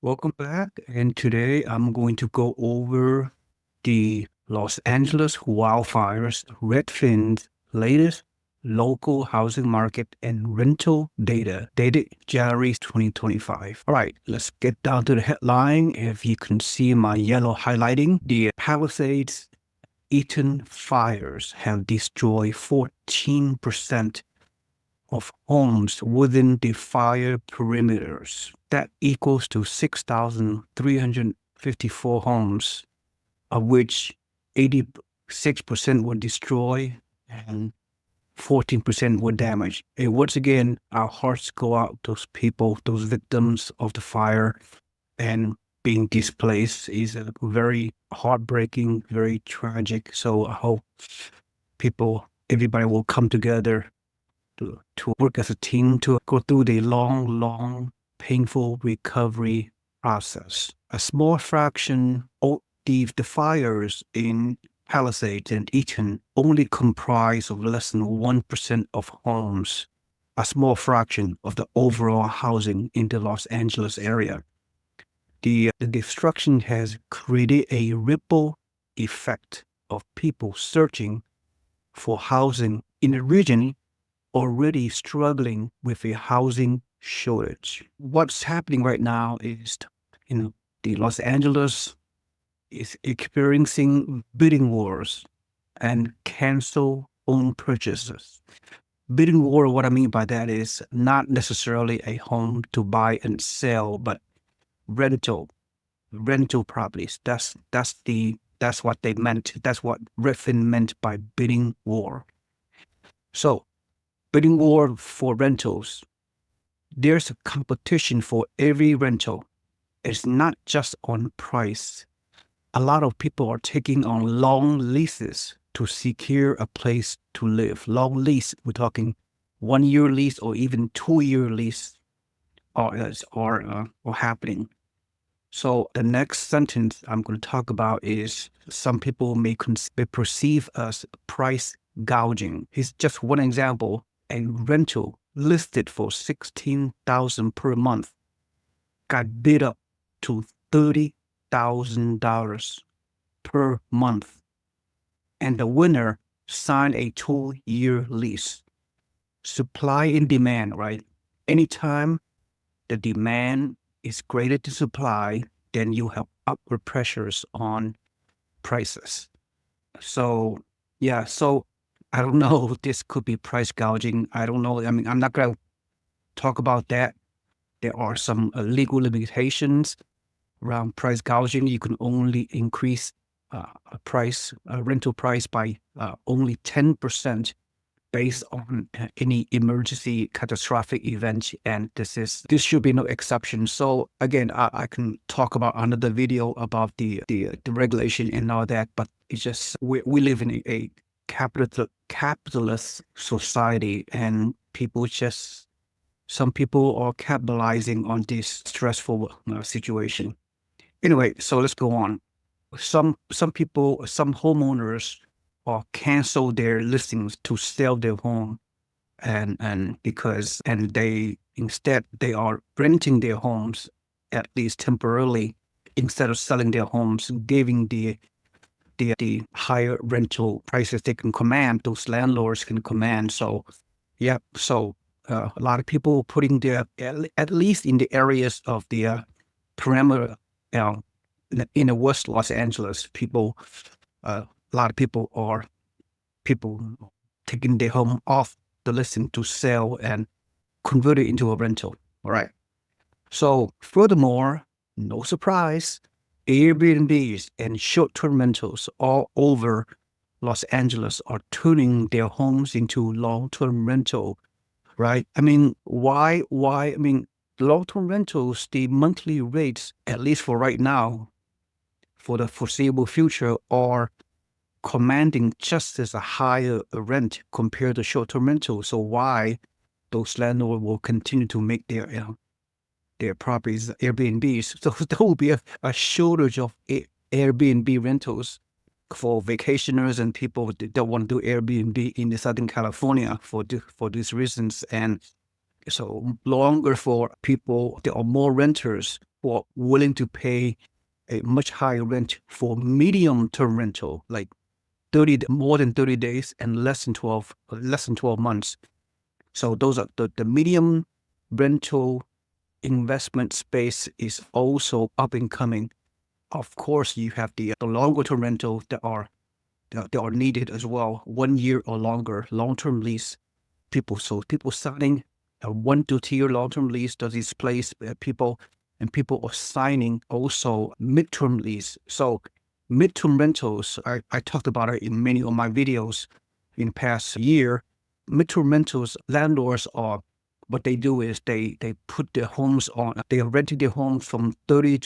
Welcome back. And today I'm going to go over the Los Angeles wildfires, Redfin's latest local housing market and rental data, dated January 2025. All right, let's get down to the headline. If you can see my yellow highlighting, the Palisades Eaton fires have destroyed 14% of homes within the fire perimeters. That equals to 6,354 homes, of which 86% were destroyed and 14% were damaged. And once again, our hearts go out to those people, those victims of the fire, and being displaced is a very heartbreaking, very tragic. So I hope everybody will come together to work as a team to go through the long, painful recovery process. A small fraction of the fires in Palisades and Eaton only comprise of less than 1% of homes, a small fraction of the overall housing in the Los Angeles area. The destruction has created a ripple effect of people searching for housing in a region already struggling with a housing shortage. What's happening right now is, the Los Angeles is experiencing bidding wars and cancel home purchases. Bidding war, what I mean by that is not necessarily a home to buy and sell, but rental properties. That's what they meant. That's what Redfin meant by bidding war. So bidding war for rentals. There's a competition for every rental. It's not just on price. A lot of people are taking on long leases to secure a place to live. Long lease, we're talking 1-year lease or even 2-year lease are happening. So the next sentence I'm going to talk about is some people may perceive as price gouging. Here's just one example. A rental listed for $16,000 per month got bid up to $30,000 per month, and the winner signed a 2-year lease. Supply and demand, right? Anytime the demand is greater than supply, then you have upward pressures on prices. So, yeah, I don't know. This could be price gouging. I don't know. I mean, I'm not going to talk about that. There are some legal limitations around price gouging. You can only increase a rental price by only 10% based on any emergency catastrophic event. And this should be no exception. So again, I can talk about another video about the regulation and all that, but it's just, we live in a capitalist society, and some people are capitalizing on this stressful situation. Anyway, so let's go on. Some homeowners are cancel their listings to sell their home, and they are renting their homes, at least temporarily, instead of selling their homes, giving the higher rental prices they can command, those landlords can command. So, yeah, a lot of people putting at least in the areas of the perimeter, in the West Los Angeles, a lot of people are taking their home off the listing to sell and convert it into a rental. All right. So furthermore, no surprise, Airbnbs and short-term rentals all over Los Angeles are turning their homes into long-term rental, right? I mean, why? I mean, long-term rentals, the monthly rates, at least for right now, for the foreseeable future, are commanding just as a higher rent compared to short-term rental. So why those landlords will continue to make their properties Airbnbs? So there will be a shortage of Airbnb rentals for vacationers and people that don't want to do Airbnb in the Southern California for these reasons. And so longer for people, there are more renters who are willing to pay a much higher rent for medium-term rental, like more than 30 days and less than 12 months. So those are the medium rental investment space is also up and coming. Of course, you have the longer term rental that are needed as well, 1 year or longer, long-term lease. People signing a 1 to 2 year long-term lease to displace people, and people are signing also midterm lease. So midterm rentals, I talked about it in many of my videos in past year. Midterm rentals, landlords are, what they do is they put their homes on, they are renting their homes from 30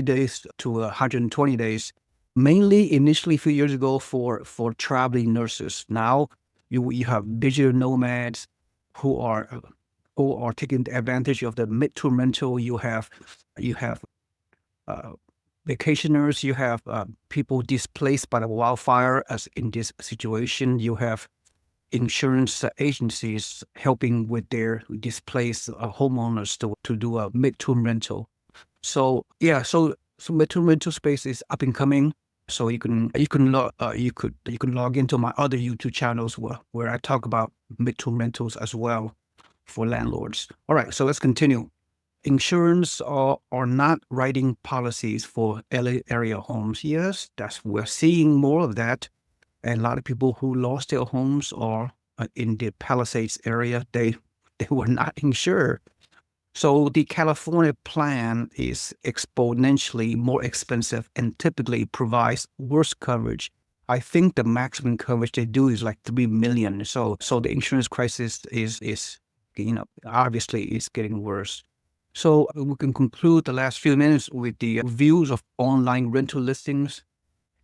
days to 120 days, mainly initially a few years ago for traveling nurses. Now you have digital nomads who are taking advantage of the midterm rental. You have uh, vacationers, you have people displaced by the wildfire, as in this situation. You have insurance agencies helping with their displaced homeowners to do a midterm rental. So yeah, so midterm rental space is up and coming. So you can log into my other YouTube channels where I talk about midterm rentals as well for landlords. All right, so let's continue. Insurance are not writing policies for LA area homes. Yes, we're seeing more of that. And a lot of people who lost their homes are in the Palisades area. They were not insured. So the California plan is exponentially more expensive and typically provides worse coverage. I think the maximum coverage they do is like 3 million. So the insurance crisis is obviously is getting worse. So we can conclude the last few minutes with the views of online rental listings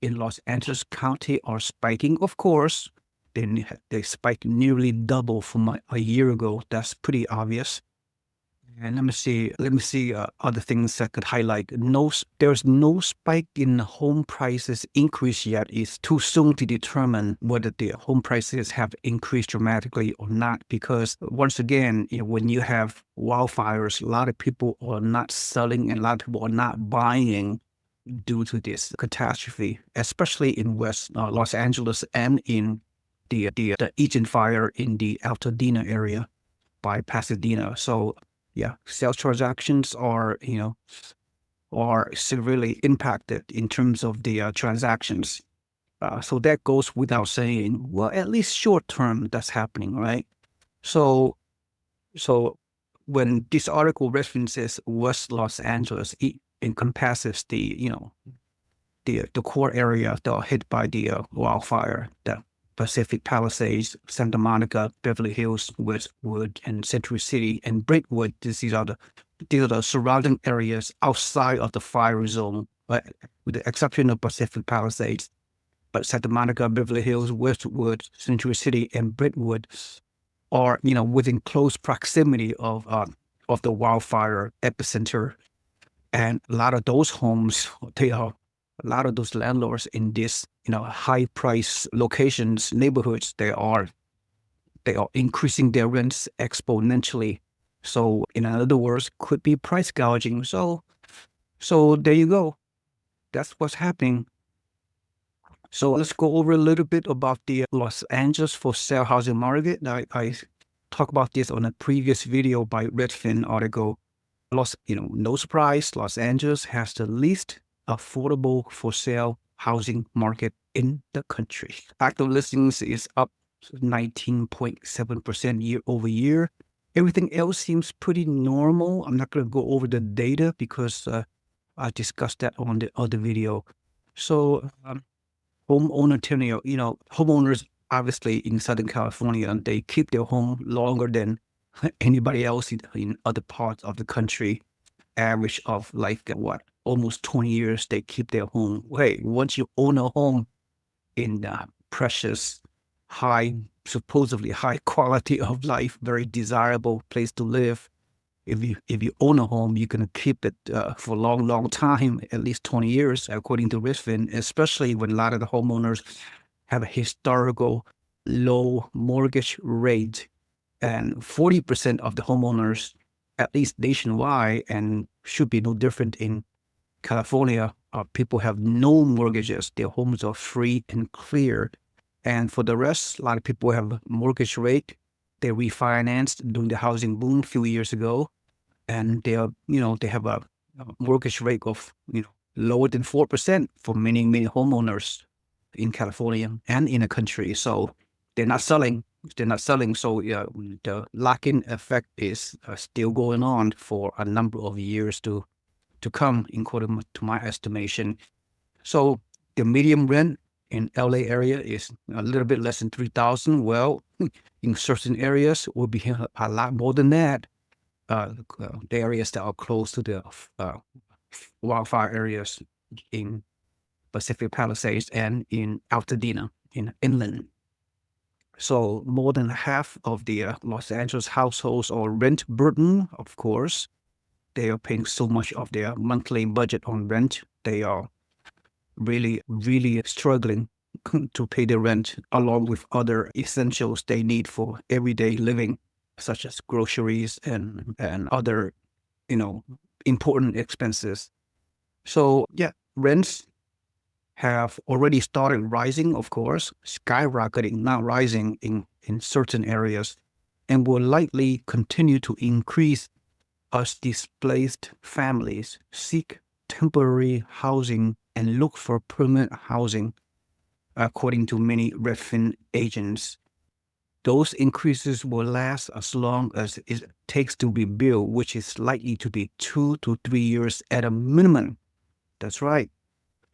in Los Angeles County are spiking. Of course, they spiked nearly double from a year ago. That's pretty obvious. And let me see other things that could highlight. There's no spike in home prices increase yet. It's too soon to determine whether the home prices have increased dramatically or not, because once again, when you have wildfires, a lot of people are not selling and a lot of people are not buying due to this catastrophe, especially in West Los Angeles and in the Eaton fire in the Altadena area by Pasadena. So yeah, sales transactions are severely impacted in terms of the transactions. So that goes without saying. Well, at least short term, that's happening, right? So when this article references West Los Angeles, it encompasses the core area that are hit by the wildfire, the Pacific Palisades, Santa Monica, Beverly Hills, Westwood, and Century City, and Brentwood. These are the surrounding areas outside of the fire zone, right? With the exception of Pacific Palisades. But Santa Monica, Beverly Hills, Westwood, Century City, and Brentwood are within close proximity of the wildfire epicenter. And a lot of those homes, a lot of those landlords in this, high price locations, neighborhoods, they are increasing their rents exponentially. So in other words, could be price gouging. So there you go. That's what's happening. So let's go over a little bit about the Los Angeles for sale housing market. I talked about this on a previous video by Redfin article. No surprise, Los Angeles has the least affordable for sale housing market in the country. Active listings is up 19.7% year over year. Everything else seems pretty normal. I'm not going to go over the data because I discussed that on the other video. So homeowner tenure, homeowners obviously in Southern California, they keep their home longer than anybody else in other parts of the country. Average of almost 20 years they keep their home. Wait, once you own a home in precious, supposedly high quality of life, very desirable place to live, if you own a home, you're gonna keep it for a long time, at least 20 years, according to Redfin. Especially when a lot of the homeowners have a historical low mortgage rate, and 40% of the homeowners, at least nationwide, and should be no different in California. People have no mortgages. Their homes are free and clear. And for the rest, a lot of people have mortgage rate. They refinanced during the housing boom a few years ago, and they have a mortgage rate of lower than 4% for many homeowners in California and in the country. So they're not selling. So the lock-in effect is still going on for a number of years to come, according to my estimation. So the median rent in LA area is a little bit less than $3,000. Well, in certain areas will be a lot more than that. The areas that are close to the wildfire areas in Pacific Palisades and in Altadena in inland. So more than half of the Los Angeles households are rent burden, of course. They are paying so much of their monthly budget on rent. They are really struggling to pay the rent, along with other essentials they need for everyday living, such as groceries and other, important expenses. So yeah, rents have already started rising, of course, skyrocketing, not rising in certain areas, and will likely continue to increase as displaced families seek temporary housing and look for permanent housing, according to many Redfin agents. Those increases will last as long as it takes to rebuild, which is likely to be 2 to 3 years at a minimum. That's right.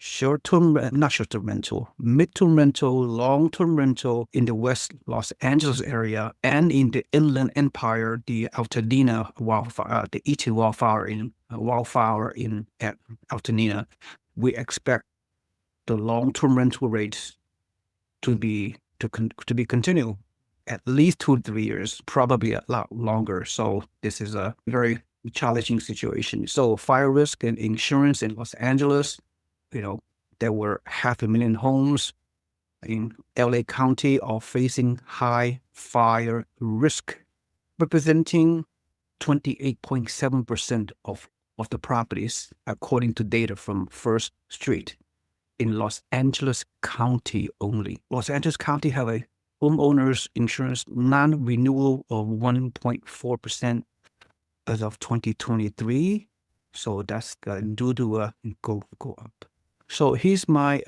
Not short-term rental, mid-term rental, long-term rental in the West Los Angeles area and in the Inland Empire, the Altadena wildfire, the Eaton wildfire in Altadena. We expect the long-term rental rates to be continued at least 2 to 3 years, probably a lot longer. So this is a very challenging situation. So fire risk and insurance in Los Angeles. There were 500,000 homes in LA County are facing high fire risk, representing 28.7% of the properties, according to data from First Street in Los Angeles County only. Los Angeles County have a homeowners insurance non-renewal of 1.4% as of 2023. So that's due to go up. So here's my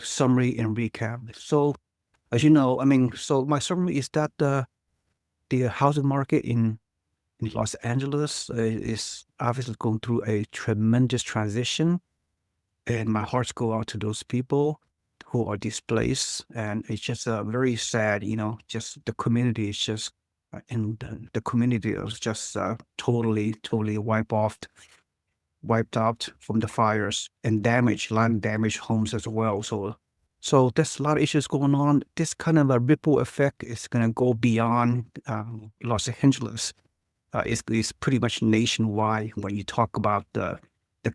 summary and recap. So as you know, so my summary is that the housing market in Los Angeles is obviously going through a tremendous transition, and my hearts go out to those people who are displaced, and it's just very sad. Just the community is just the community is just totally wiped out from the fires and land damaged homes as well. So there's a lot of issues going on. This kind of a ripple effect is going to go beyond Los Angeles. It's pretty much nationwide when you talk about the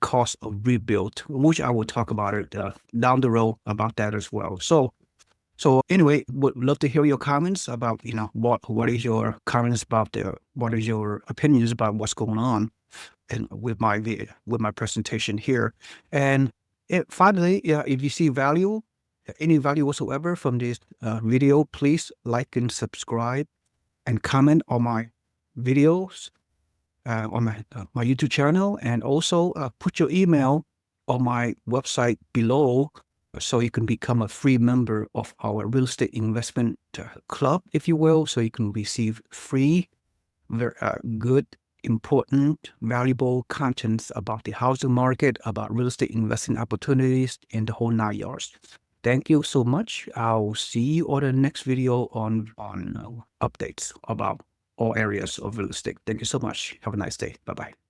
cost of rebuild, which I will talk about it down the road about that as well. So anyway, would love to hear your comments about what is your comments about what is your opinions about what's going on, and with my presentation here. And finally, if you see any value whatsoever from this video, please like and subscribe and comment on my videos on my YouTube channel, and also put your email on my website below, so you can become a free member of our real estate investment club, if you will, so you can receive free, very good, important, valuable contents about the housing market, about real estate investing opportunities, and the whole 9 yards. Thank you so much. I'll see you on the next video on updates about all areas of real estate. Thank you so much. Have a nice day. Bye-bye.